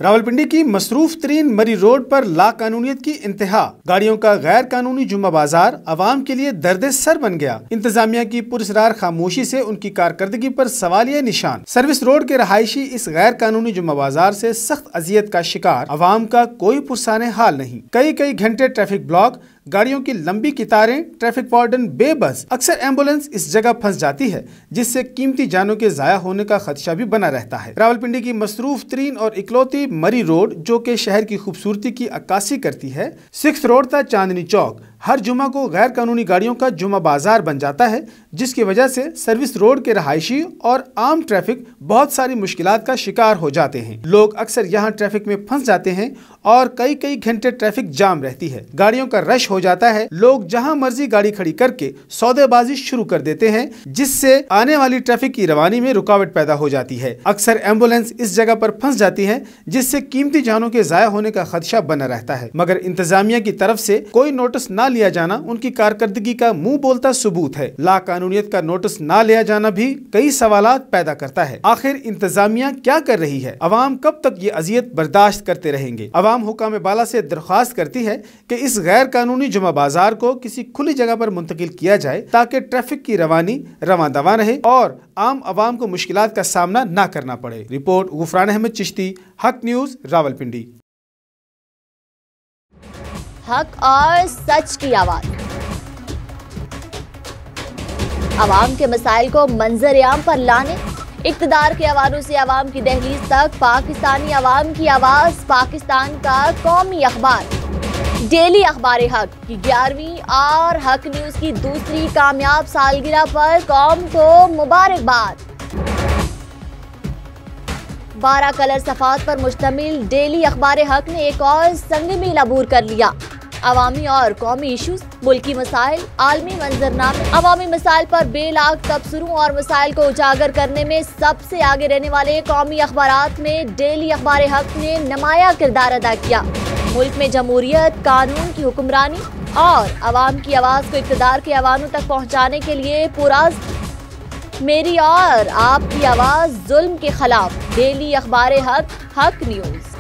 रावलपिंडी की मसरूफ तरीन मरी रोड पर लाकानूनियत की इंतहा। गाड़ियों का गैर कानूनी जुम्मा बाजार आवाम के लिए दर्द सर बन गया। इंतजामिया की पुरस्रार खामोशी से उनकी कारकर्दगी पर सवालिया निशान। सर्विस रोड के रहायशी इस गैर कानूनी जुम्मा बाजार से सख्त अजियत का शिकार। आवाम का कोई पुरसाने हाल नहीं। कई घंटे ट्रैफिक ब्लॉक, गाड़ियों की लंबी कतारें, ट्रैफिक वार्डन बेबस। अक्सर एम्बुलेंस इस जगह फंस जाती है, जिससे कीमती जानों के जाया होने का खदशा भी बना रहता है। रावलपिंडी की मसरूफ तरीन और इकलौती मरी रोड, जो कि शहर की खूबसूरती की अक्कासी करती है, 6 रोड था चांदनी चौक, हर जुमा को गैर कानूनी गाड़ियों का जुमा बाजार बन जाता है, जिसकी वजह से सर्विस रोड के रहायशी और आम ट्रैफिक बहुत सारी मुश्किलात का शिकार हो जाते हैं। लोग अक्सर यहाँ ट्रैफिक में फंस जाते हैं और कई घंटे ट्रैफिक जाम रहती है। गाड़ियों का रश हो जाता है। लोग जहाँ मर्जी गाड़ी खड़ी करके सौदेबाजी शुरू कर देते हैं, जिससे आने वाली ट्रैफिक की रवानी में रुकावट पैदा हो जाती है। अक्सर एम्बुलेंस इस जगह पर फंस जाती है, जिससे कीमती जानों के जाया होने का खदशा बना रहता है। मगर इंतजामिया की तरफ से कोई नोटिस ना लिया जाना उनकी कारकर्दगी का मुंह बोलता सबूत है। लाकानूनियत का नोटिस ना लिया जाना भी कई सवालात पैदा करता है। आखिर इंतजामिया क्या कर रही है? अवाम कब तक ये अजियत बर्दाश्त करते रहेंगे? अवाम हुकाम बाला से दरख्वास्त करती है कि इस गैर कानूनी जुमा बाजार को किसी खुली जगह पर मुंतकिल किया जाए, ताकि ट्रैफिक की रवानी रवां दवां रहे और आम अवाम को मुश्किलात का सामना ना करना पड़े। रिपोर्ट गुफरान अहमद चिश्ती, हक न्यूज, रावलपिंडी। हक और सच की आवाज। अवाम के मसाइल को मंजर-ए-आम पर लाने, इक्तदार के हवालों से अवाम की दहलीज तक पाकिस्तानी अवाम की आवाज। पाकिस्तान का कौमी अखबार डेली अखबार हक की 11वीं और हक न्यूज की दूसरी कामयाब सालगिरह पर कौम को मुबारकबाद। 12 कलर सफात पर मुश्तमिल डेली अखबार हक ने एक और संग मील अबूर कर लिया। अवामी और कौमी इशूज, मुल्की मसाइल, आलमी मंजरनामे। अवामी मसाइल पर बेलाग तबसरों और मसाइल को उजागर करने में सबसे आगे रहने वाले कौमी अखबारात में डेली अखबार हक ने नुमाया किरदार अदा किया। मुल्क में जमहूरियत, कानून की हुक्मरानी और अवाम की आवाज़ को इक़्तिदार के ऐवानों तक पहुँचाने के लिए पुरअज़्म मेरी और आपकी आवाज़ जुल्म के खिलाफ। डेली अखबार हक, हक न्यूज़।